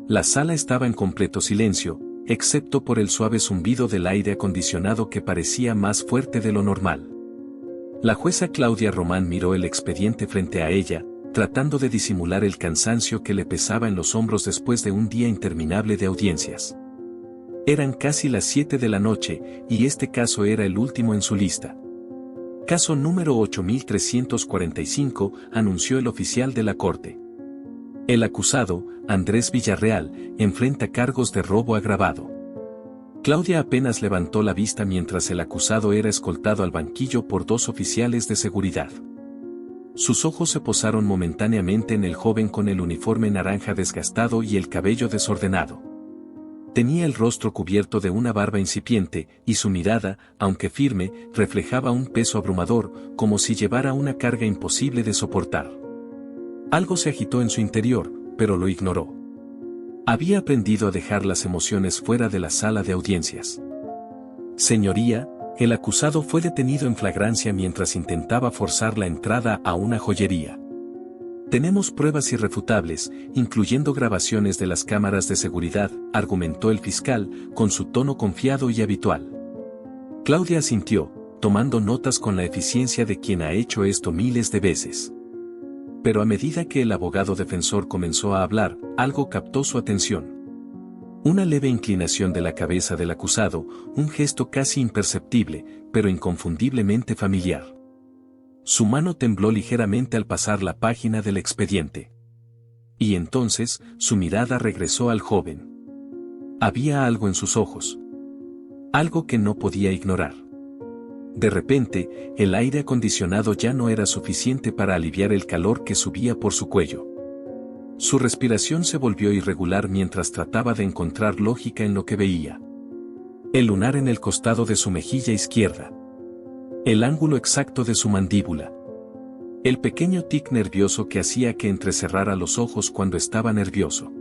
La sala estaba en completo silencio, excepto por el suave zumbido del aire acondicionado que parecía más fuerte de lo normal. La jueza Claudia Román miró el expediente frente a ella, tratando de disimular el cansancio que le pesaba en los hombros después de un día interminable de audiencias. Eran casi las 7 de la noche, y este caso era el último en su lista. Caso número 8345, anunció el oficial de la corte. El acusado, Andrés Villarreal, enfrenta cargos de robo agravado. Claudia apenas levantó la vista mientras el acusado era escoltado al banquillo por 2 oficiales de seguridad. Sus ojos se posaron momentáneamente en el joven con el uniforme naranja desgastado y el cabello desordenado. Tenía el rostro cubierto de una barba incipiente, y su mirada, aunque firme, reflejaba un peso abrumador, como si llevara una carga imposible de soportar. Algo se agitó en su interior, pero lo ignoró. Había aprendido a dejar las emociones fuera de la sala de audiencias. Señoría, el acusado fue detenido en flagrancia mientras intentaba forzar la entrada a una joyería. Tenemos pruebas irrefutables, incluyendo grabaciones de las cámaras de seguridad, argumentó el fiscal, con su tono confiado y habitual. Claudia asintió, tomando notas con la eficiencia de quien ha hecho esto miles de veces. Pero a medida que el abogado defensor comenzó a hablar, algo captó su atención. Una leve inclinación de la cabeza del acusado, un gesto casi imperceptible, pero inconfundiblemente familiar. Su mano tembló ligeramente al pasar la página del expediente. Y entonces, su mirada regresó al joven. Había algo en sus ojos. Algo que no podía ignorar. De repente, el aire acondicionado ya no era suficiente para aliviar el calor que subía por su cuello. Su respiración se volvió irregular mientras trataba de encontrar lógica en lo que veía. El lunar en el costado de su mejilla izquierda. El ángulo exacto de su mandíbula. El pequeño tic nervioso que hacía que entrecerrara los ojos cuando estaba nervioso.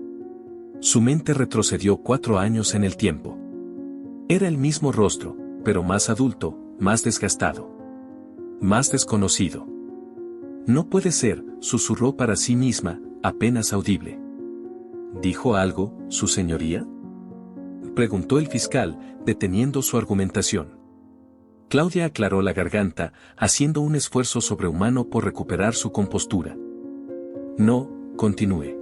Su mente retrocedió 4 años en el tiempo. Era el mismo rostro, pero más adulto, más desgastado. Más desconocido. No puede ser, susurró para sí misma, apenas audible. ¿Dijo algo, su señoría? Preguntó el fiscal, deteniendo su argumentación. Claudia aclaró la garganta, haciendo un esfuerzo sobrehumano por recuperar su compostura. No, continué.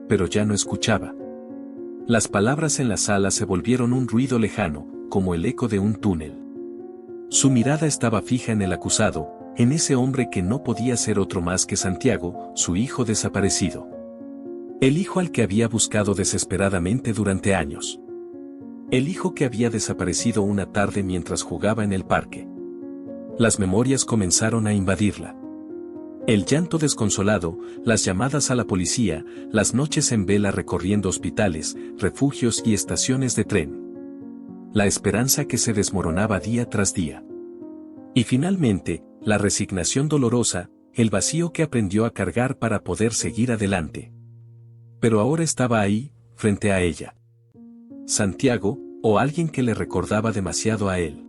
Pero ya no escuchaba. Las palabras en la sala se volvieron un ruido lejano, como el eco de un túnel. Su mirada estaba fija en el acusado, en ese hombre que no podía ser otro más que Santiago, su hijo desaparecido. El hijo al que había buscado desesperadamente durante años. El hijo que había desaparecido una tarde mientras jugaba en el parque. Las memorias comenzaron a invadirla. El llanto desconsolado, las llamadas a la policía, las noches en vela recorriendo hospitales, refugios y estaciones de tren. La esperanza que se desmoronaba día tras día. Y finalmente, la resignación dolorosa, el vacío que aprendió a cargar para poder seguir adelante. Pero ahora estaba ahí, frente a ella. Santiago, o alguien que le recordaba demasiado a él.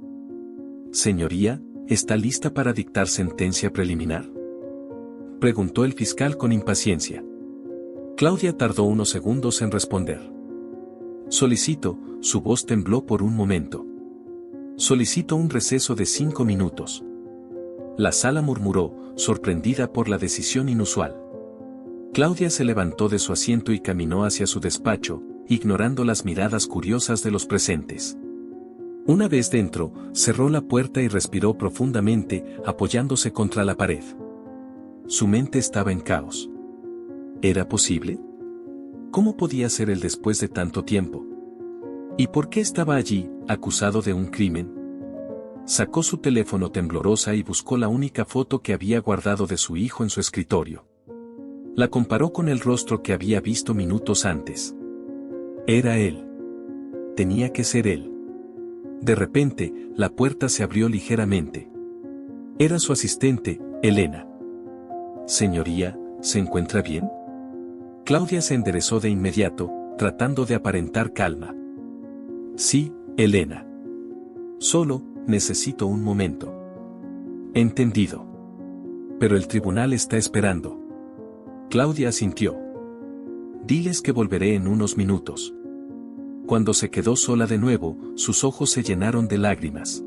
Señoría, ¿está lista para dictar sentencia preliminar? Preguntó el fiscal con impaciencia. Claudia tardó unos segundos en responder. Solicito, su voz tembló por un momento. Solicito un receso de 5 minutos. La sala murmuró, sorprendida por la decisión inusual. Claudia se levantó de su asiento y caminó hacia su despacho, ignorando las miradas curiosas de los presentes. Una vez dentro, cerró la puerta y respiró profundamente, apoyándose contra la pared. Su mente estaba en caos. ¿Era posible? ¿Cómo podía ser él después de tanto tiempo? ¿Y por qué estaba allí, acusado de un crimen? Sacó su teléfono temblorosa y buscó la única foto que había guardado de su hijo en su escritorio. La comparó con el rostro que había visto minutos antes. Era él. Tenía que ser él. De repente, la puerta se abrió ligeramente. Era su asistente, Elena. Señoría, ¿se encuentra bien? Claudia se enderezó de inmediato, tratando de aparentar calma. Sí, Elena. Solo, necesito un momento. Entendido. Pero el tribunal está esperando. Claudia asintió. Diles que volveré en unos minutos. Cuando se quedó sola de nuevo, sus ojos se llenaron de lágrimas.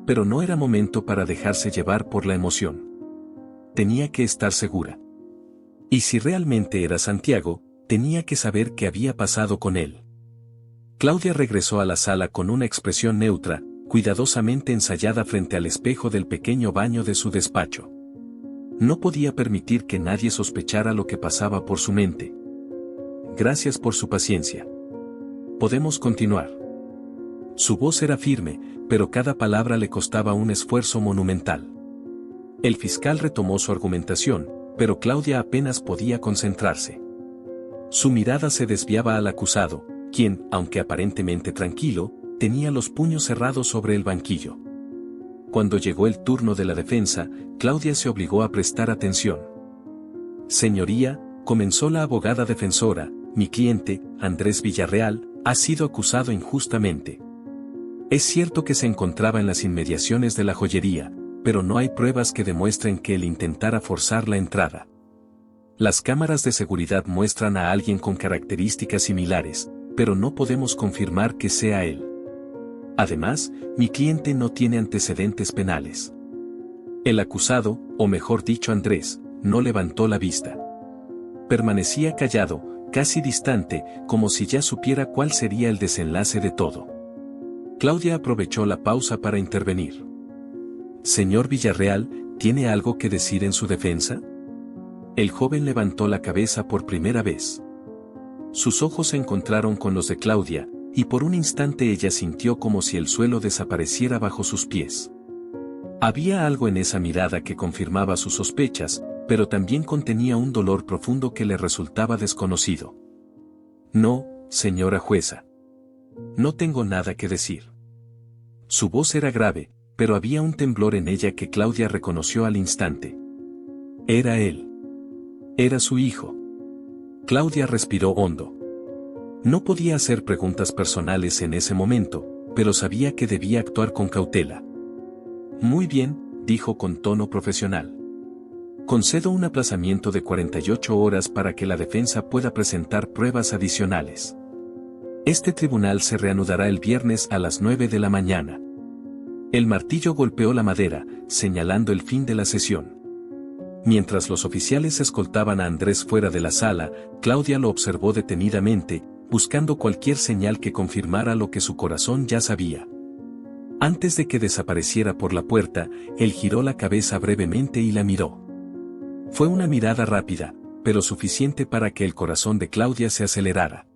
Pero no era momento para dejarse llevar por la emoción. Tenía que estar segura. Y si realmente era Santiago, tenía que saber qué había pasado con él. Claudia regresó a la sala con una expresión neutra, cuidadosamente ensayada frente al espejo del pequeño baño de su despacho. No podía permitir que nadie sospechara lo que pasaba por su mente. Gracias por su paciencia. Podemos continuar. Su voz era firme, pero cada palabra le costaba un esfuerzo monumental. El fiscal retomó su argumentación, pero Claudia apenas podía concentrarse. Su mirada se desviaba al acusado, quien, aunque aparentemente tranquilo, tenía los puños cerrados sobre el banquillo. Cuando llegó el turno de la defensa, Claudia se obligó a prestar atención. Señoría, comenzó la abogada defensora, mi cliente, Andrés Villarreal, ha sido acusado injustamente. Es cierto que se encontraba en las inmediaciones de la joyería, pero no hay pruebas que demuestren que él intentara forzar la entrada. Las cámaras de seguridad muestran a alguien con características similares, pero no podemos confirmar que sea él. Además, mi cliente no tiene antecedentes penales. El acusado, o mejor dicho Andrés, no levantó la vista. Permanecía callado, casi distante, como si ya supiera cuál sería el desenlace de todo. Claudia aprovechó la pausa para intervenir. Señor Villarreal, ¿tiene algo que decir en su defensa? El joven levantó la cabeza por primera vez. Sus ojos se encontraron con los de Claudia, y por un instante ella sintió como si el suelo desapareciera bajo sus pies. Había algo en esa mirada que confirmaba sus sospechas, pero también contenía un dolor profundo que le resultaba desconocido. No, señora jueza. No tengo nada que decir. Su voz era grave, pero había un temblor en ella que Claudia reconoció al instante. Era él. Era su hijo. Claudia respiró hondo. No podía hacer preguntas personales en ese momento, pero sabía que debía actuar con cautela. Muy bien, dijo con tono profesional. Concedo un aplazamiento de 48 horas para que la defensa pueda presentar pruebas adicionales. Este tribunal se reanudará el viernes a las 9 de la mañana. El martillo golpeó la madera, señalando el fin de la sesión. Mientras los oficiales escoltaban a Andrés fuera de la sala, Claudia lo observó detenidamente, buscando cualquier señal que confirmara lo que su corazón ya sabía. Antes de que desapareciera por la puerta, él giró la cabeza brevemente y la miró. Fue una mirada rápida, pero suficiente para que el corazón de Claudia se acelerara.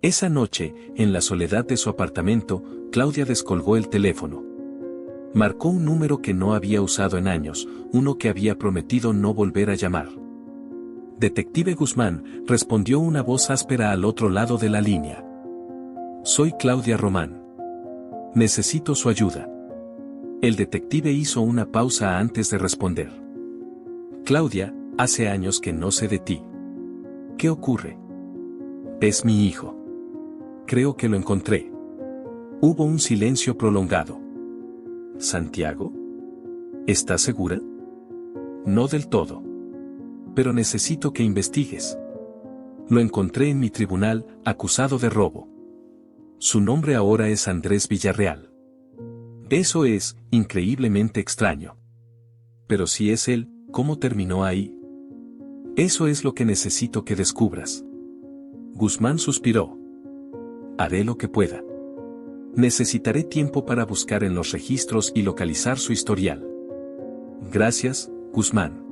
Esa noche, en la soledad de su apartamento, Claudia descolgó el teléfono. Marcó un número que no había usado en años, uno que había prometido no volver a llamar. Detective Guzmán, respondió una voz áspera al otro lado de la línea. Soy Claudia Román. Necesito su ayuda. El detective hizo una pausa antes de responder. Claudia, hace años que no sé de ti. ¿Qué ocurre? Es mi hijo. Creo que lo encontré. Hubo un silencio prolongado. ¿Santiago? ¿Estás segura? No del todo. Pero necesito que investigues. Lo encontré en mi tribunal, acusado de robo. Su nombre ahora es Andrés Villarreal. Eso es, increíblemente extraño. Pero si es él, ¿cómo terminó ahí? Eso es lo que necesito que descubras. Guzmán suspiró. Haré lo que pueda. Necesitaré tiempo para buscar en los registros y localizar su historial. Gracias, Guzmán.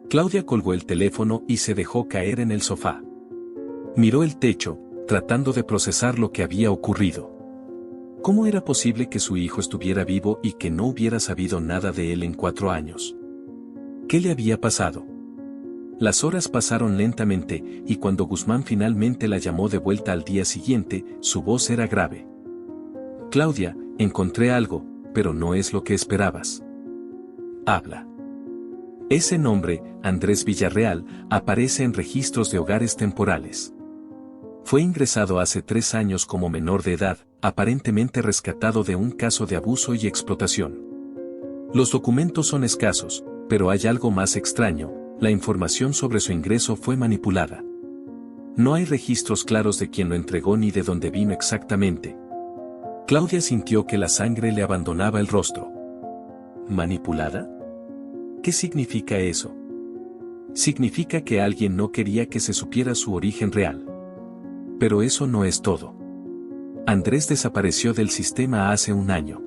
Claudia colgó el teléfono y se dejó caer en el sofá. Miró el techo, tratando de procesar lo que había ocurrido. ¿Cómo era posible que su hijo estuviera vivo y que no hubiera sabido nada de él en 4 años? ¿Qué le había pasado? Las horas pasaron lentamente, y cuando Guzmán finalmente la llamó de vuelta al día siguiente, su voz era grave. Claudia, encontré algo, pero no es lo que esperabas. Habla. Ese nombre, Andrés Villarreal, aparece en registros de hogares temporales. Fue ingresado hace 3 años como menor de edad, aparentemente rescatado de un caso de abuso y explotación. Los documentos son escasos, pero hay algo más extraño, la información sobre su ingreso fue manipulada. No hay registros claros de quién lo entregó ni de dónde vino exactamente. Claudia sintió que la sangre le abandonaba el rostro. ¿Manipulada? ¿Qué significa eso? Significa que alguien no quería que se supiera su origen real. Pero eso no es todo. Andrés desapareció del sistema hace un año.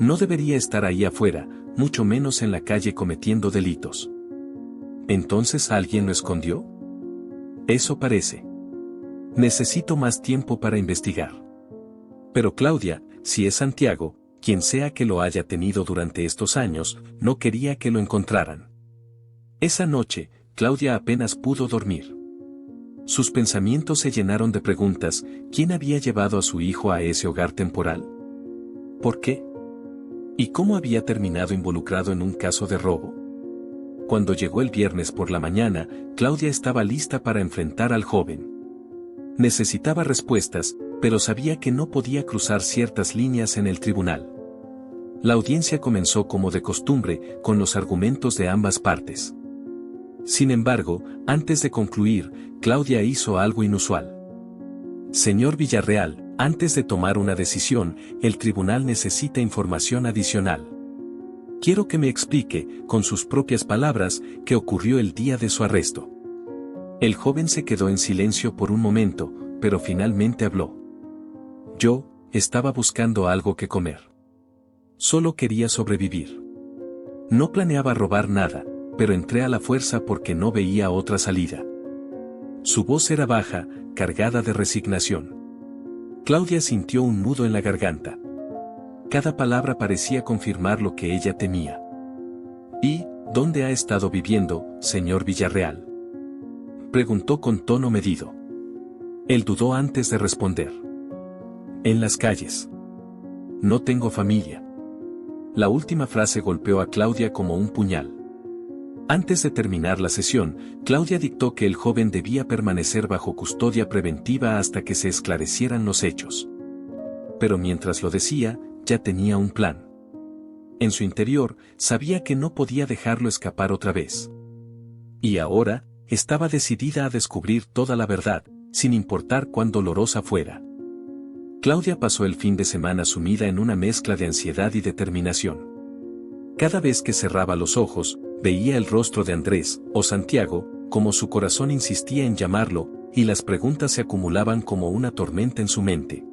No debería estar ahí afuera, mucho menos en la calle cometiendo delitos. ¿Entonces alguien lo escondió? Eso parece. Necesito más tiempo para investigar. Pero Claudia, si es Santiago, quien sea que lo haya tenido durante estos años, no quería que lo encontraran. Esa noche, Claudia apenas pudo dormir. Sus pensamientos se llenaron de preguntas: ¿quién había llevado a su hijo a ese hogar temporal? ¿Por qué? ¿Y cómo había terminado involucrado en un caso de robo? Cuando llegó el viernes por la mañana, Claudia estaba lista para enfrentar al joven. Necesitaba respuestas, pero sabía que no podía cruzar ciertas líneas en el tribunal. La audiencia comenzó como de costumbre, con los argumentos de ambas partes. Sin embargo, antes de concluir, Claudia hizo algo inusual. Señor Villarreal, antes de tomar una decisión, el tribunal necesita información adicional. Quiero que me explique, con sus propias palabras, qué ocurrió el día de su arresto. El joven se quedó en silencio por un momento, pero finalmente habló. Yo estaba buscando algo que comer. Solo quería sobrevivir. No planeaba robar nada, pero entré a la fuerza porque no veía otra salida. Su voz era baja, cargada de resignación. Claudia sintió un nudo en la garganta. Cada palabra parecía confirmar lo que ella temía. ¿Y dónde ha estado viviendo, señor Villarreal?, preguntó con tono medido. Él dudó antes de responder. En las calles. No tengo familia. La última frase golpeó a Claudia como un puñal. Antes de terminar la sesión, Claudia dictó que el joven debía permanecer bajo custodia preventiva hasta que se esclarecieran los hechos. Pero mientras lo decía, ya tenía un plan. En su interior, sabía que no podía dejarlo escapar otra vez. Y ahora, estaba decidida a descubrir toda la verdad, sin importar cuán dolorosa fuera. Claudia pasó el fin de semana sumida en una mezcla de ansiedad y determinación. Cada vez que cerraba los ojos, veía el rostro de Andrés, o Santiago, como su corazón insistía en llamarlo, y las preguntas se acumulaban como una tormenta en su mente.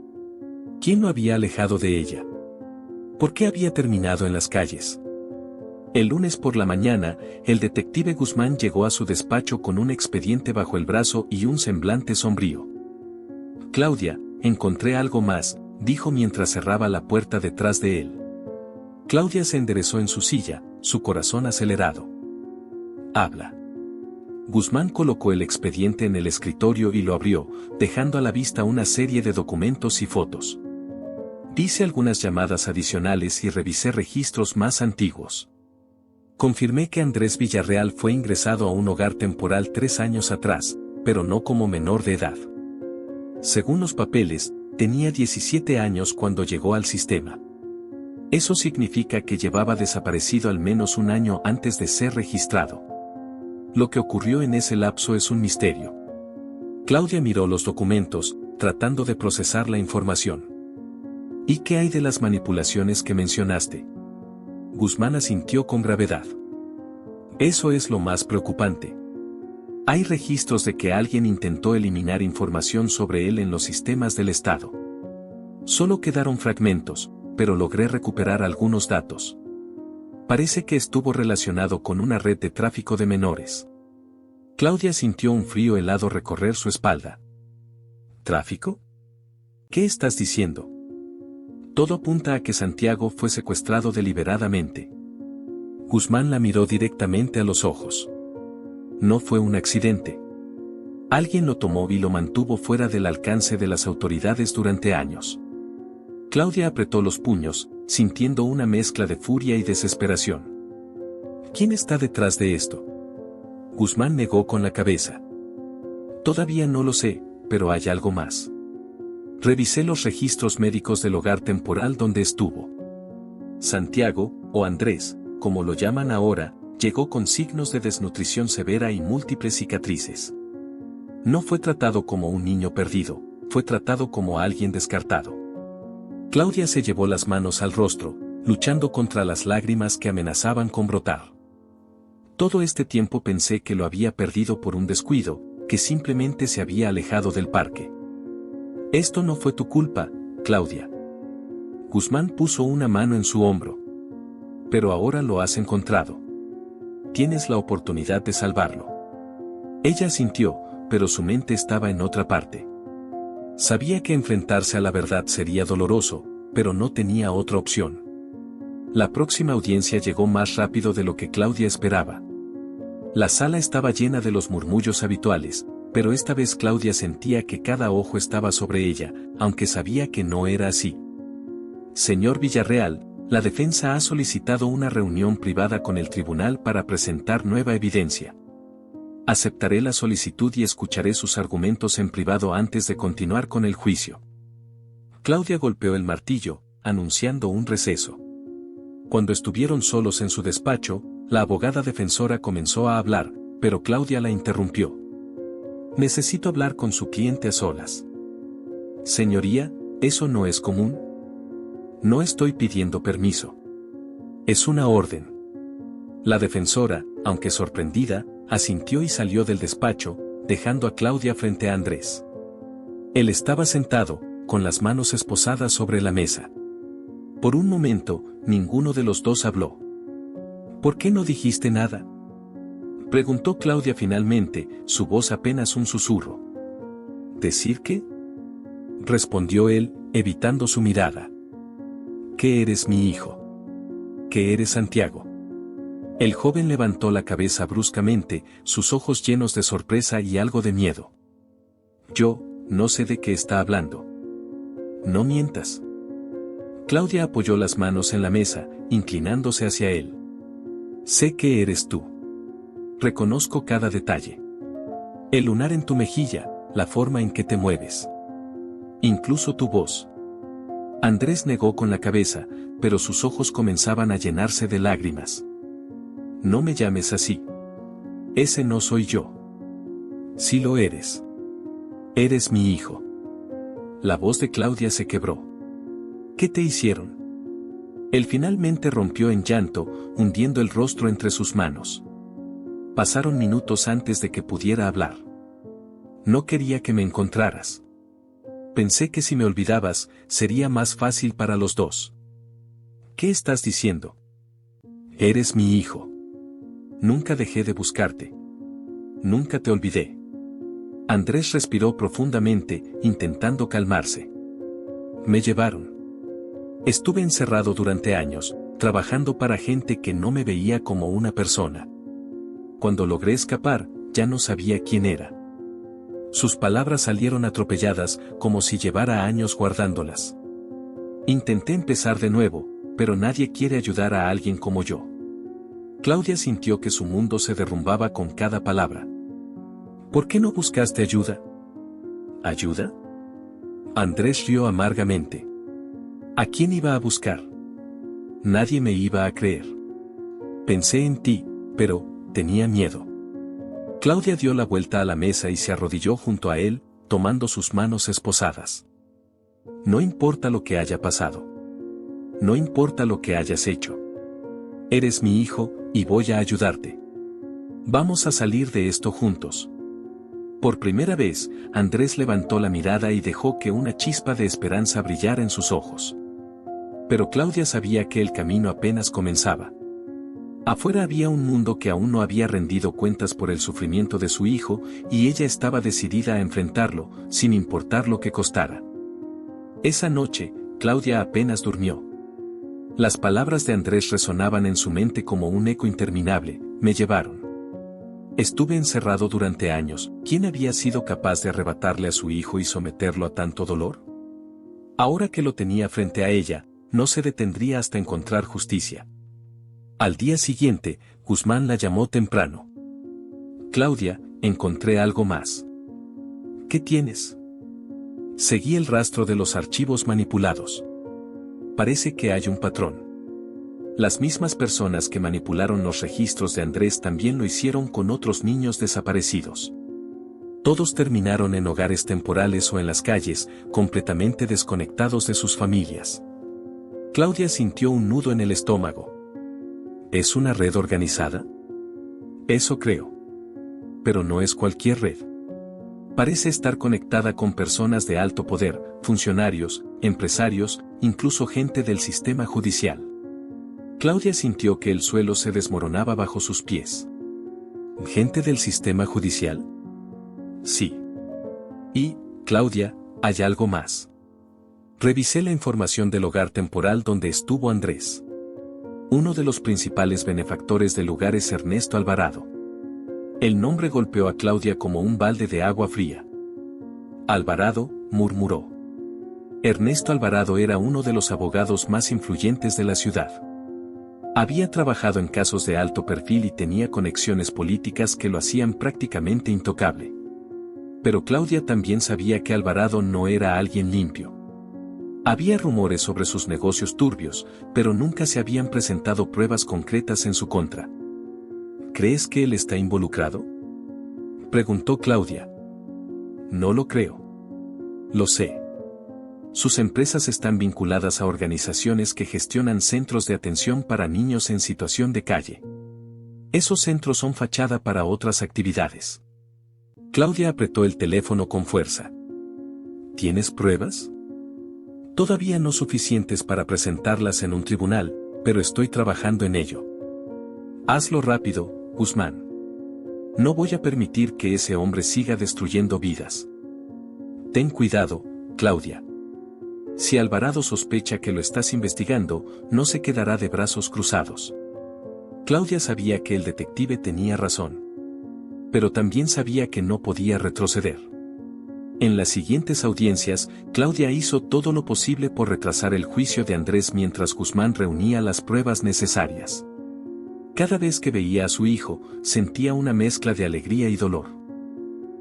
¿Quién lo había alejado de ella? ¿Por qué había terminado en las calles? El lunes por la mañana, el detective Guzmán llegó a su despacho con un expediente bajo el brazo y un semblante sombrío. Claudia, encontré algo más, dijo mientras cerraba la puerta detrás de él. Claudia se enderezó en su silla, su corazón acelerado. Habla. Guzmán colocó el expediente en el escritorio y lo abrió, dejando a la vista una serie de documentos y fotos. Hice algunas llamadas adicionales y revisé registros más antiguos. Confirmé que Andrés Villarreal fue ingresado a un hogar temporal 3 años atrás, pero no como menor de edad. Según los papeles, tenía 17 años cuando llegó al sistema. Eso significa que llevaba desaparecido al menos un año antes de ser registrado. Lo que ocurrió en ese lapso es un misterio. Claudia miró los documentos, tratando de procesar la información. ¿Y qué hay de las manipulaciones que mencionaste? Guzmán asintió con gravedad. Eso es lo más preocupante. Hay registros de que alguien intentó eliminar información sobre él en los sistemas del Estado. Solo quedaron fragmentos, pero logré recuperar algunos datos. Parece que estuvo relacionado con una red de tráfico de menores. Claudia sintió un frío helado recorrer su espalda. ¿Tráfico? ¿Qué estás diciendo? Todo apunta a que Santiago fue secuestrado deliberadamente. Guzmán la miró directamente a los ojos. No fue un accidente. Alguien lo tomó y lo mantuvo fuera del alcance de las autoridades durante años. Claudia apretó los puños, sintiendo una mezcla de furia y desesperación. ¿Quién está detrás de esto? Guzmán negó con la cabeza. Todavía no lo sé, pero hay algo más. Revisé los registros médicos del hogar temporal donde estuvo. Santiago, o Andrés, como lo llaman ahora, llegó con signos de desnutrición severa y múltiples cicatrices. No fue tratado como un niño perdido, fue tratado como alguien descartado. Claudia se llevó las manos al rostro, luchando contra las lágrimas que amenazaban con brotar. Todo este tiempo pensé que lo había perdido por un descuido, que simplemente se había alejado del parque. Esto no fue tu culpa, Claudia. Guzmán puso una mano en su hombro. Pero ahora lo has encontrado. Tienes la oportunidad de salvarlo. Ella asintió, pero su mente estaba en otra parte. Sabía que enfrentarse a la verdad sería doloroso, pero no tenía otra opción. La próxima audiencia llegó más rápido de lo que Claudia esperaba. La sala estaba llena de los murmullos habituales, pero esta vez Claudia sentía que cada ojo estaba sobre ella, aunque sabía que no era así. Señor Villarreal, la defensa ha solicitado una reunión privada con el tribunal para presentar nueva evidencia. Aceptaré la solicitud y escucharé sus argumentos en privado antes de continuar con el juicio. Claudia golpeó el martillo, anunciando un receso. Cuando estuvieron solos en su despacho, la abogada defensora comenzó a hablar, pero Claudia la interrumpió. Necesito hablar con su cliente a solas. Señoría, ¿eso no es común? No estoy pidiendo permiso. Es una orden. La defensora, aunque sorprendida, asintió y salió del despacho, dejando a Claudia frente a Andrés. Él estaba sentado, con las manos esposadas sobre la mesa. Por un momento, ninguno de los dos habló. ¿Por qué no dijiste nada?, preguntó Claudia finalmente, su voz apenas un susurro. ¿Decir qué?, respondió él, evitando su mirada. Que eres mi hijo. Que eres Santiago. El joven levantó la cabeza bruscamente, sus ojos llenos de sorpresa y algo de miedo. Yo, no sé de qué está hablando. No mientas. Claudia apoyó las manos en la mesa, inclinándose hacia él. Sé que eres tú. Reconozco cada detalle. El lunar en tu mejilla, la forma en que te mueves. Incluso tu voz. Andrés negó con la cabeza, pero sus ojos comenzaban a llenarse de lágrimas. No me llames así. Ese no soy yo. Sí lo eres. Eres mi hijo. La voz de Claudia se quebró. ¿Qué te hicieron? Él finalmente rompió en llanto, hundiendo el rostro entre sus manos. Pasaron minutos antes de que pudiera hablar. No quería que me encontraras. Pensé que si me olvidabas, sería más fácil para los dos. ¿Qué estás diciendo? Eres mi hijo. Nunca dejé de buscarte. Nunca te olvidé. Andrés respiró profundamente, intentando calmarse. Me llevaron. Estuve encerrado durante años, trabajando para gente que no me veía como una persona. Cuando logré escapar, ya no sabía quién era. Sus palabras salieron atropelladas, como si llevara años guardándolas. Intenté empezar de nuevo, pero nadie quiere ayudar a alguien como yo. Claudia sintió que su mundo se derrumbaba con cada palabra. ¿Por qué no buscaste ayuda? ¿Ayuda? Andrés rió amargamente. ¿A quién iba a buscar? Nadie me iba a creer. Pensé en ti, pero tenía miedo. Claudia dio la vuelta a la mesa y se arrodilló junto a él, tomando sus manos esposadas. No importa lo que haya pasado. No importa lo que hayas hecho. Eres mi hijo, y voy a ayudarte. Vamos a salir de esto juntos. Por primera vez, Andrés levantó la mirada y dejó que una chispa de esperanza brillara en sus ojos. Pero Claudia sabía que el camino apenas comenzaba. Afuera había un mundo que aún no había rendido cuentas por el sufrimiento de su hijo, y ella estaba decidida a enfrentarlo, sin importar lo que costara. Esa noche, Claudia apenas durmió. Las palabras de Andrés resonaban en su mente como un eco interminable. Me llevaron. Estuve encerrado durante años. ¿Quién había sido capaz de arrebatarle a su hijo y someterlo a tanto dolor? Ahora que lo tenía frente a ella, no se detendría hasta encontrar justicia. Al día siguiente, Guzmán la llamó temprano. Claudia, encontré algo más. ¿Qué tienes? Seguí el rastro de los archivos manipulados. Parece que hay un patrón. Las mismas personas que manipularon los registros de Andrés también lo hicieron con otros niños desaparecidos. Todos terminaron en hogares temporales o en las calles, completamente desconectados de sus familias. Claudia sintió un nudo en el estómago. ¿Es una red organizada? Eso creo. Pero no es cualquier red. Parece estar conectada con personas de alto poder, funcionarios, empresarios, incluso gente del sistema judicial. Claudia sintió que el suelo se desmoronaba bajo sus pies. ¿Gente del sistema judicial? Sí. Y, Claudia, hay algo más. Revisé la información del hogar temporal donde estuvo Andrés. Uno de los principales benefactores del lugar es Ernesto Alvarado. El nombre golpeó a Claudia como un balde de agua fría. Alvarado, murmuró. Ernesto Alvarado era uno de los abogados más influyentes de la ciudad. Había trabajado en casos de alto perfil y tenía conexiones políticas que lo hacían prácticamente intocable. Pero Claudia también sabía que Alvarado no era alguien limpio. Había rumores sobre sus negocios turbios, pero nunca se habían presentado pruebas concretas en su contra. ¿Crees que él está involucrado?, preguntó Claudia. No lo creo. Lo sé. Sus empresas están vinculadas a organizaciones que gestionan centros de atención para niños en situación de calle. Esos centros son fachada para otras actividades. Claudia apretó el teléfono con fuerza. ¿Tienes pruebas? Todavía no suficientes para presentarlas en un tribunal, pero estoy trabajando en ello. Hazlo rápido, Guzmán. No voy a permitir que ese hombre siga destruyendo vidas. Ten cuidado, Claudia. Si Alvarado sospecha que lo estás investigando, no se quedará de brazos cruzados. Claudia sabía que el detective tenía razón. Pero también sabía que no podía retroceder. En las siguientes audiencias, Claudia hizo todo lo posible por retrasar el juicio de Andrés mientras Guzmán reunía las pruebas necesarias. Cada vez que veía a su hijo, sentía una mezcla de alegría y dolor.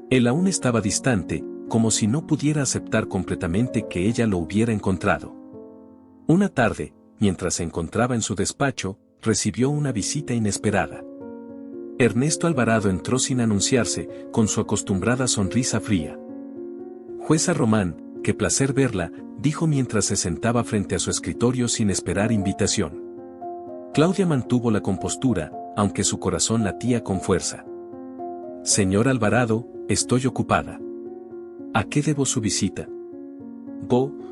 Él aún estaba distante, como si no pudiera aceptar completamente que ella lo hubiera encontrado. Una tarde, mientras se encontraba en su despacho, recibió una visita inesperada. Ernesto Alvarado entró sin anunciarse, con su acostumbrada sonrisa fría. Jueza Román, qué placer verla, dijo mientras se sentaba frente a su escritorio sin esperar invitación. Claudia mantuvo la compostura, aunque su corazón latía con fuerza. Señor Alvarado, estoy ocupada. ¿A qué debo su visita?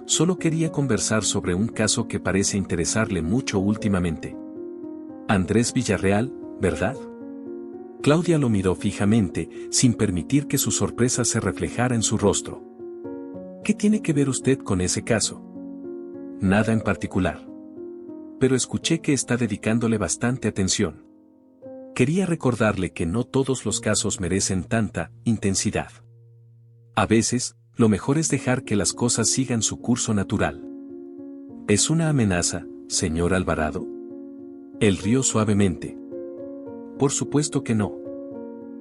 Solo quería conversar sobre un caso que parece interesarle mucho últimamente. Andrés Villarreal, ¿verdad? Claudia lo miró fijamente, sin permitir que su sorpresa se reflejara en su rostro. ¿Qué tiene que ver usted con ese caso? Nada en particular. Pero escuché que está dedicándole bastante atención. Quería recordarle que no todos los casos merecen tanta intensidad. A veces, lo mejor es dejar que las cosas sigan su curso natural. ¿Es una amenaza, señor Alvarado? Él rió suavemente. Por supuesto que no.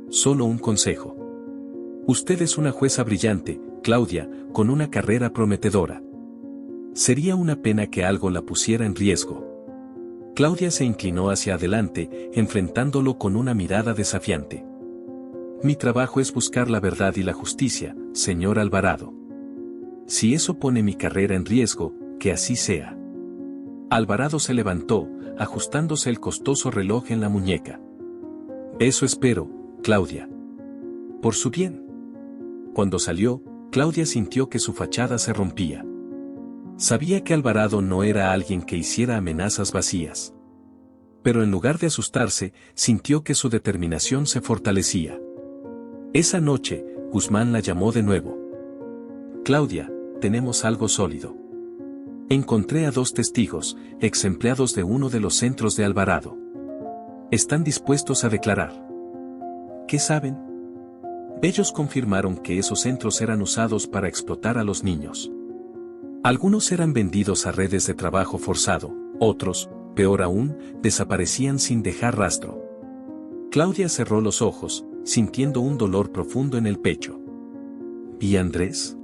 Solo un consejo. Usted es una jueza brillante, Claudia, con una carrera prometedora. Sería una pena que algo la pusiera en riesgo. Claudia se inclinó hacia adelante, enfrentándolo con una mirada desafiante. Mi trabajo es buscar la verdad y la justicia, señor Alvarado. Si eso pone mi carrera en riesgo, que así sea. Alvarado se levantó, ajustándose el costoso reloj en la muñeca. Eso espero, Claudia. Por su bien. Cuando salió, Claudia sintió que su fachada se rompía. Sabía que Alvarado no era alguien que hiciera amenazas vacías. Pero en lugar de asustarse, sintió que su determinación se fortalecía. Esa noche, Guzmán la llamó de nuevo. Claudia, tenemos algo sólido. Encontré a 2 testigos, ex empleados de uno de los centros de Alvarado. Están dispuestos a declarar. ¿Qué saben? Ellos confirmaron que esos centros eran usados para explotar a los niños. Algunos eran vendidos a redes de trabajo forzado, otros, peor aún, desaparecían sin dejar rastro. Claudia cerró los ojos, sintiendo un dolor profundo en el pecho. ¿Y Andrés?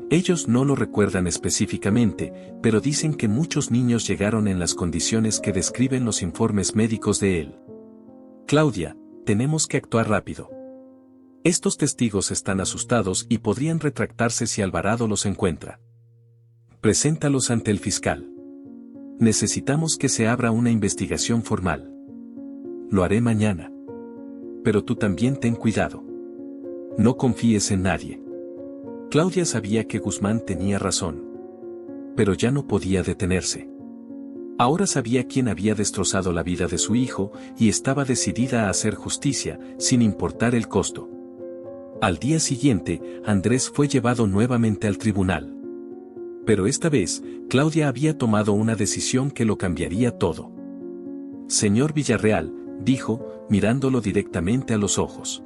Ellos no lo recuerdan específicamente, pero dicen que muchos niños llegaron en las condiciones que describen los informes médicos de él. Claudia, tenemos que actuar rápido. Estos testigos están asustados y podrían retractarse si Alvarado los encuentra. Preséntalos ante el fiscal. Necesitamos que se abra una investigación formal. Lo haré mañana. Pero tú también ten cuidado. No confíes en nadie. Claudia sabía que Guzmán tenía razón. Pero ya no podía detenerse. Ahora sabía quién había destrozado la vida de su hijo y estaba decidida a hacer justicia, sin importar el costo. Al día siguiente, Andrés fue llevado nuevamente al tribunal. Pero esta vez, Claudia había tomado una decisión que lo cambiaría todo. Señor Villarreal, dijo, mirándolo directamente a los ojos.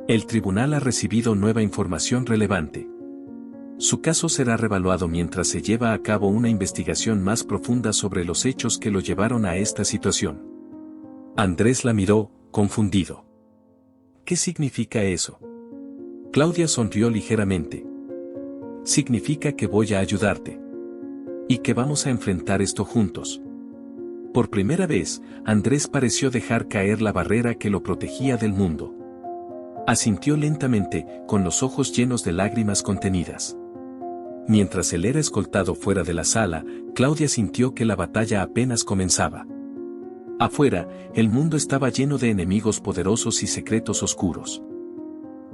El tribunal ha recibido nueva información relevante. Su caso será revaluado mientras se lleva a cabo una investigación más profunda sobre los hechos que lo llevaron a esta situación. Andrés la miró, confundido. ¿Qué significa eso? Claudia sonrió ligeramente. Significa que voy a ayudarte. Y que vamos a enfrentar esto juntos. Por primera vez, Andrés pareció dejar caer la barrera que lo protegía del mundo. Asintió lentamente, con los ojos llenos de lágrimas contenidas. Mientras él era escoltado fuera de la sala, Claudia sintió que la batalla apenas comenzaba. Afuera, el mundo estaba lleno de enemigos poderosos y secretos oscuros.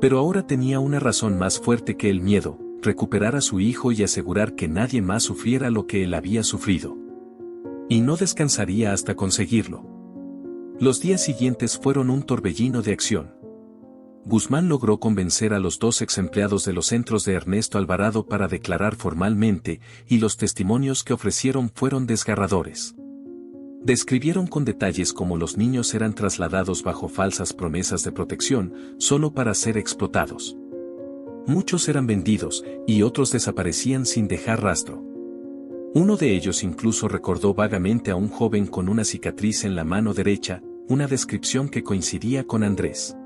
Pero ahora tenía una razón más fuerte que el miedo: recuperar a su hijo y asegurar que nadie más sufriera lo que él había sufrido. Y no descansaría hasta conseguirlo. Los días siguientes fueron un torbellino de acción. Guzmán logró convencer a los 2 exempleados de los centros de Ernesto Alvarado para declarar formalmente, y los testimonios que ofrecieron fueron desgarradores. Describieron con detalles cómo los niños eran trasladados bajo falsas promesas de protección, solo para ser explotados. Muchos eran vendidos, y otros desaparecían sin dejar rastro. Uno de ellos incluso recordó vagamente a un joven con una cicatriz en la mano derecha, una descripción que coincidía con Andrés.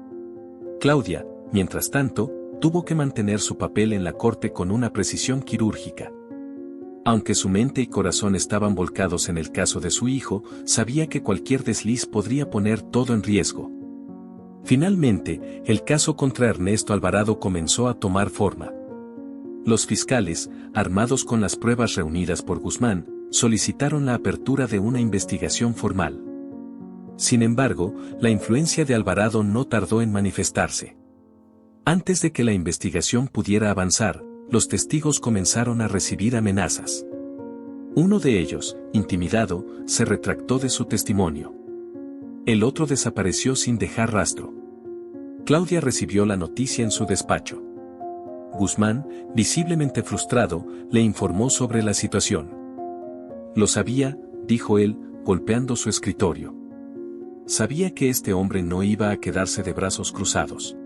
Claudia, mientras tanto, tuvo que mantener su papel en la corte con una precisión quirúrgica. Aunque su mente y corazón estaban volcados en el caso de su hijo, sabía que cualquier desliz podría poner todo en riesgo. Finalmente, el caso contra Ernesto Alvarado comenzó a tomar forma. Los fiscales, armados con las pruebas reunidas por Guzmán, solicitaron la apertura de una investigación formal. Sin embargo, la influencia de Alvarado no tardó en manifestarse. Antes de que la investigación pudiera avanzar, los testigos comenzaron a recibir amenazas. Uno de ellos, intimidado, se retractó de su testimonio. El otro desapareció sin dejar rastro. Claudia recibió la noticia en su despacho. Guzmán, visiblemente frustrado, le informó sobre la situación. Lo sabía, dijo él, golpeando su escritorio. Sabía que este hombre no iba a quedarse de brazos cruzados.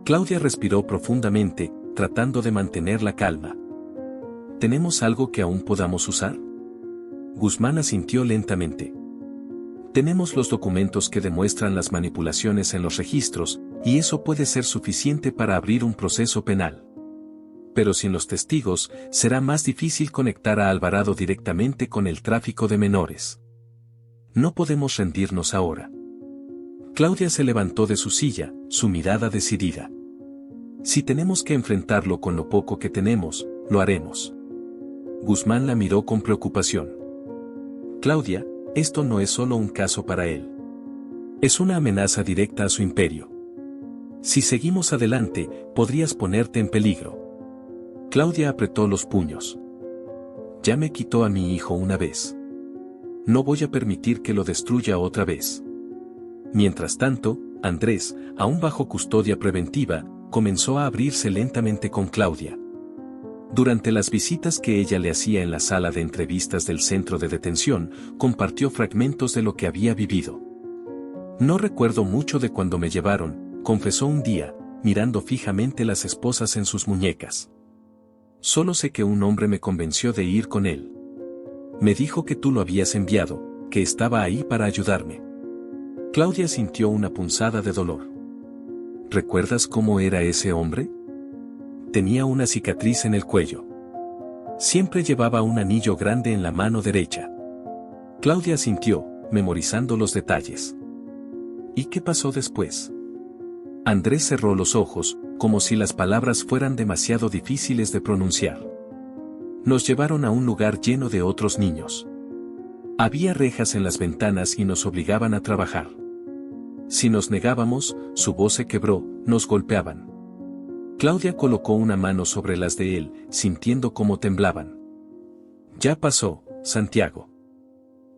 Claudia respiró profundamente, tratando de mantener la calma. ¿Tenemos algo que aún podamos usar? Guzmán asintió lentamente. Tenemos los documentos que demuestran las manipulaciones en los registros, y eso puede ser suficiente para abrir un proceso penal. Pero sin los testigos, será más difícil conectar a Alvarado directamente con el tráfico de menores. No podemos rendirnos ahora. Claudia se levantó de su silla, su mirada decidida. Si tenemos que enfrentarlo con lo poco que tenemos, lo haremos. Guzmán la miró con preocupación. Claudia, esto no es solo un caso para él. Es una amenaza directa a su imperio. Si seguimos adelante, podrías ponerte en peligro. Claudia apretó los puños. Ya me quitó a mi hijo una vez. No voy a permitir que lo destruya otra vez. Mientras tanto, Andrés, aún bajo custodia preventiva, comenzó a abrirse lentamente con Claudia. Durante las visitas que ella le hacía en la sala de entrevistas del centro de detención, compartió fragmentos de lo que había vivido. No recuerdo mucho de cuando me llevaron, confesó un día, mirando fijamente las esposas en sus muñecas. Solo sé que un hombre me convenció de ir con él. Me dijo que tú lo habías enviado, que estaba ahí para ayudarme. Claudia sintió una punzada de dolor. ¿Recuerdas cómo era ese hombre? Tenía una cicatriz en el cuello. Siempre llevaba un anillo grande en la mano derecha. Claudia asintió, memorizando los detalles. ¿Y qué pasó después? Andrés cerró los ojos, como si las palabras fueran demasiado difíciles de pronunciar. Nos llevaron a un lugar lleno de otros niños. Había rejas en las ventanas y nos obligaban a trabajar. Si nos negábamos, su voz se quebró, nos golpeaban. Claudia colocó una mano sobre las de él, sintiendo cómo temblaban. Ya pasó, Santiago.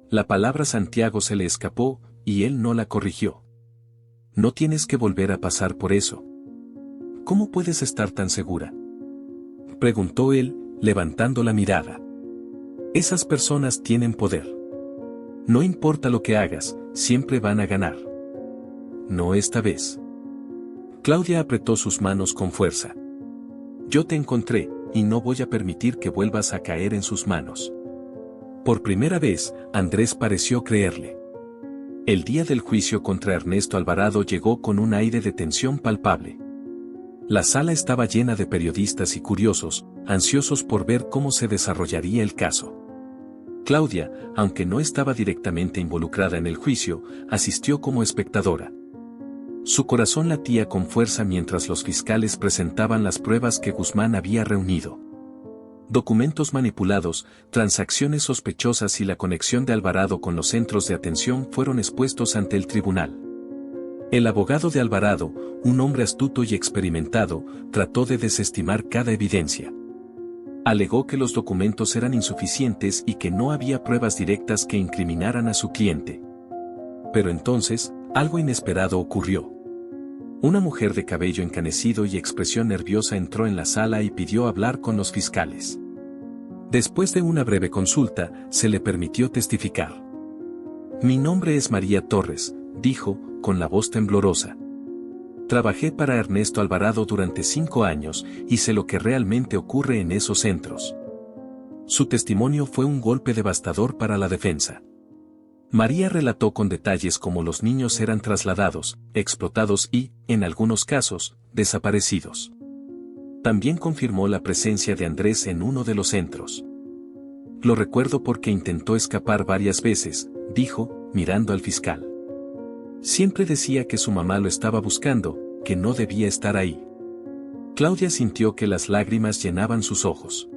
La palabra Santiago se le escapó, y él no la corrigió. No tienes que volver a pasar por eso. ¿Cómo puedes estar tan segura?, preguntó él, levantando la mirada. Esas personas tienen poder. No importa lo que hagas, siempre van a ganar. No esta vez. Claudia apretó sus manos con fuerza. Yo te encontré, y no voy a permitir que vuelvas a caer en sus manos. Por primera vez, Andrés pareció creerle. El día del juicio contra Ernesto Alvarado llegó con un aire de tensión palpable. La sala estaba llena de periodistas y curiosos, ansiosos por ver cómo se desarrollaría el caso. Claudia, aunque no estaba directamente involucrada en el juicio, asistió como espectadora. Su corazón latía con fuerza mientras los fiscales presentaban las pruebas que Guzmán había reunido. Documentos manipulados, transacciones sospechosas y la conexión de Alvarado con los centros de atención fueron expuestos ante el tribunal. El abogado de Alvarado, un hombre astuto y experimentado, trató de desestimar cada evidencia. Alegó que los documentos eran insuficientes y que no había pruebas directas que incriminaran a su cliente. Pero entonces, algo inesperado ocurrió. Una mujer de cabello encanecido y expresión nerviosa entró en la sala y pidió hablar con los fiscales. Después de una breve consulta, se le permitió testificar. Mi nombre es María Torres, dijo, con la voz temblorosa. Trabajé para Ernesto Alvarado durante 5 años y sé lo que realmente ocurre en esos centros. Su testimonio fue un golpe devastador para la defensa. María relató con detalles cómo los niños eran trasladados, explotados y, en algunos casos, desaparecidos. También confirmó la presencia de Andrés en uno de los centros. Lo recuerdo porque intentó escapar varias veces, dijo, mirando al fiscal. Siempre decía que su mamá lo estaba buscando, que no debía estar ahí. Claudia sintió que las lágrimas llenaban sus ojos.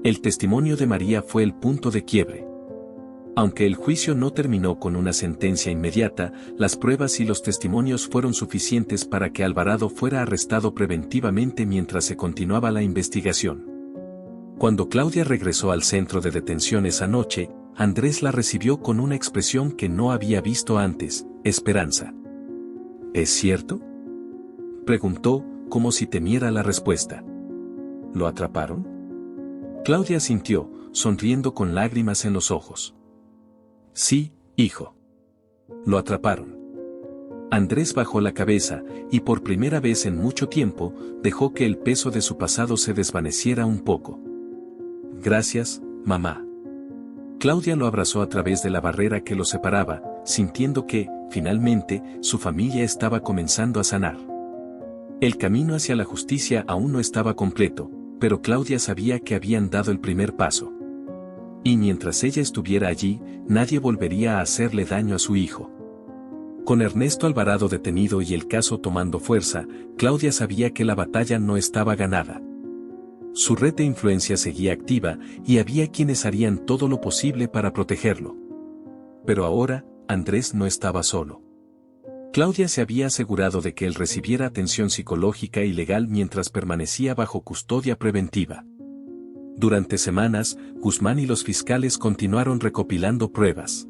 El testimonio de María fue el punto de quiebre. Aunque el juicio no terminó con una sentencia inmediata, las pruebas y los testimonios fueron suficientes para que Alvarado fuera arrestado preventivamente mientras se continuaba la investigación. Cuando Claudia regresó al centro de detención esa noche, Andrés la recibió con una expresión que no había visto antes, esperanza. ¿Es cierto?, preguntó, como si temiera la respuesta. ¿Lo atraparon?, Claudia asintió, sonriendo con lágrimas en los ojos. Sí, hijo. Lo atraparon. Andrés bajó la cabeza, y por primera vez en mucho tiempo, dejó que el peso de su pasado se desvaneciera un poco. Gracias, mamá. Claudia lo abrazó a través de la barrera que lo separaba, sintiendo que, finalmente, su familia estaba comenzando a sanar. El camino hacia la justicia aún no estaba completo, pero Claudia sabía que habían dado el primer paso. Y mientras ella estuviera allí, nadie volvería a hacerle daño a su hijo. Con Ernesto Alvarado detenido y el caso tomando fuerza, Claudia sabía que la batalla no estaba ganada. Su red de influencia seguía activa y había quienes harían todo lo posible para protegerlo. Pero ahora, Andrés no estaba solo. Claudia se había asegurado de que él recibiera atención psicológica y legal mientras permanecía bajo custodia preventiva. Durante semanas, Guzmán y los fiscales continuaron recopilando pruebas.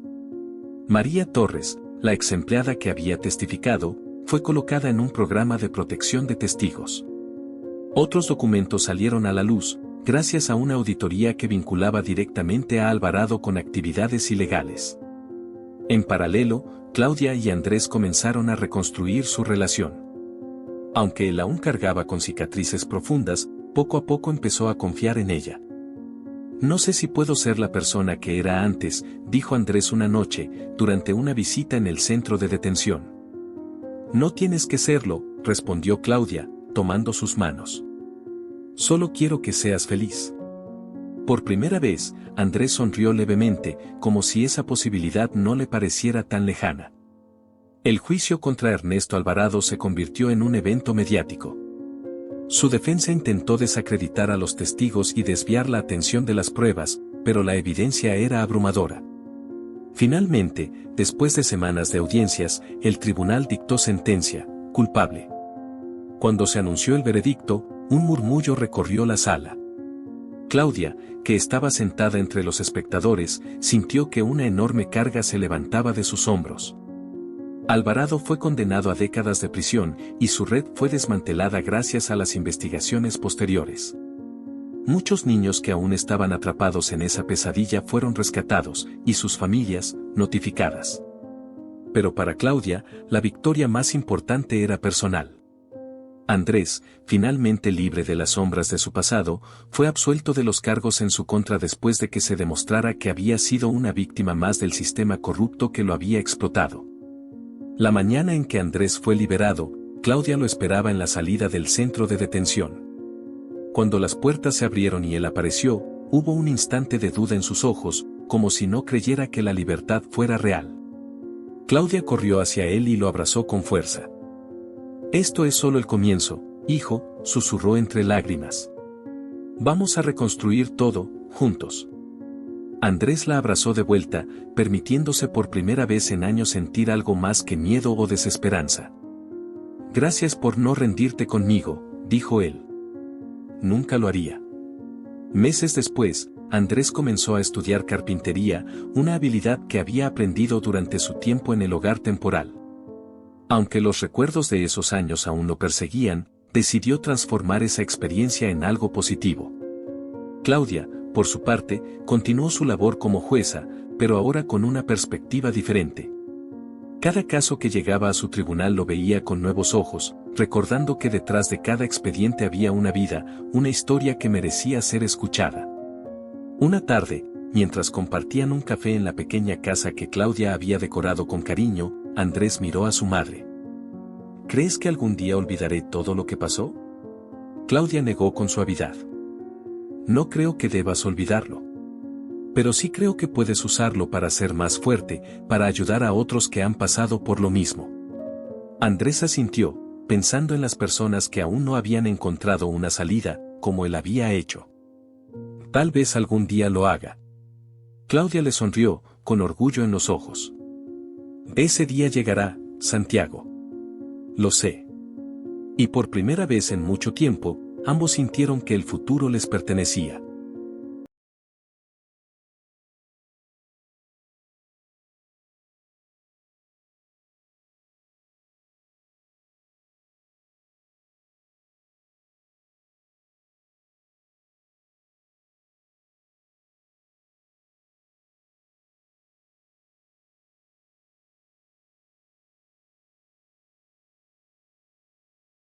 María Torres, la ex empleada que había testificado, fue colocada en un programa de protección de testigos. Otros documentos salieron a la luz, gracias a una auditoría que vinculaba directamente a Alvarado con actividades ilegales. En paralelo, Claudia y Andrés comenzaron a reconstruir su relación. Aunque él aún cargaba con cicatrices profundas, poco a poco empezó a confiar en ella. No sé si puedo ser la persona que era antes, dijo Andrés una noche, durante una visita en el centro de detención. No tienes que serlo, respondió Claudia, tomando sus manos. Solo quiero que seas feliz. Por primera vez, Andrés sonrió levemente, como si esa posibilidad no le pareciera tan lejana. El juicio contra Ernesto Alvarado se convirtió en un evento mediático. Su defensa intentó desacreditar a los testigos y desviar la atención de las pruebas, pero la evidencia era abrumadora. Finalmente, después de semanas de audiencias, el tribunal dictó sentencia, culpable. Cuando se anunció el veredicto, un murmullo recorrió la sala. Claudia, que estaba sentada entre los espectadores, sintió que una enorme carga se levantaba de sus hombros. Alvarado fue condenado a décadas de prisión y su red fue desmantelada gracias a las investigaciones posteriores. Muchos niños que aún estaban atrapados en esa pesadilla fueron rescatados y sus familias, notificadas. Pero para Claudia, la victoria más importante era personal. Andrés, finalmente libre de las sombras de su pasado, fue absuelto de los cargos en su contra después de que se demostrara que había sido una víctima más del sistema corrupto que lo había explotado. La mañana en que Andrés fue liberado, Claudia lo esperaba en la salida del centro de detención. Cuando las puertas se abrieron y él apareció, hubo un instante de duda en sus ojos, como si no creyera que la libertad fuera real. Claudia corrió hacia él y lo abrazó con fuerza. «Esto es solo el comienzo, hijo», susurró entre lágrimas. «Vamos a reconstruir todo, juntos». Andrés la abrazó de vuelta, permitiéndose por primera vez en años sentir algo más que miedo o desesperanza. «Gracias por no rendirte conmigo», dijo él. «Nunca lo haría». Meses después, Andrés comenzó a estudiar carpintería, una habilidad que había aprendido durante su tiempo en el hogar temporal. Aunque los recuerdos de esos años aún lo perseguían, decidió transformar esa experiencia en algo positivo. Claudia, por su parte, continuó su labor como jueza, pero ahora con una perspectiva diferente. Cada caso que llegaba a su tribunal lo veía con nuevos ojos, recordando que detrás de cada expediente había una vida, una historia que merecía ser escuchada. Una tarde, mientras compartían un café en la pequeña casa que Claudia había decorado con cariño, Andrés miró a su madre. «¿Crees que algún día olvidaré todo lo que pasó?». Claudia negó con suavidad. «No creo que debas olvidarlo. Pero sí creo que puedes usarlo para ser más fuerte, para ayudar a otros que han pasado por lo mismo». Andrés asintió, pensando en las personas que aún no habían encontrado una salida, como él había hecho. «Tal vez algún día lo haga». Claudia le sonrió, con orgullo en los ojos. «Ese día llegará, Santiago. Lo sé». Y por primera vez en mucho tiempo, ambos sintieron que el futuro les pertenecía.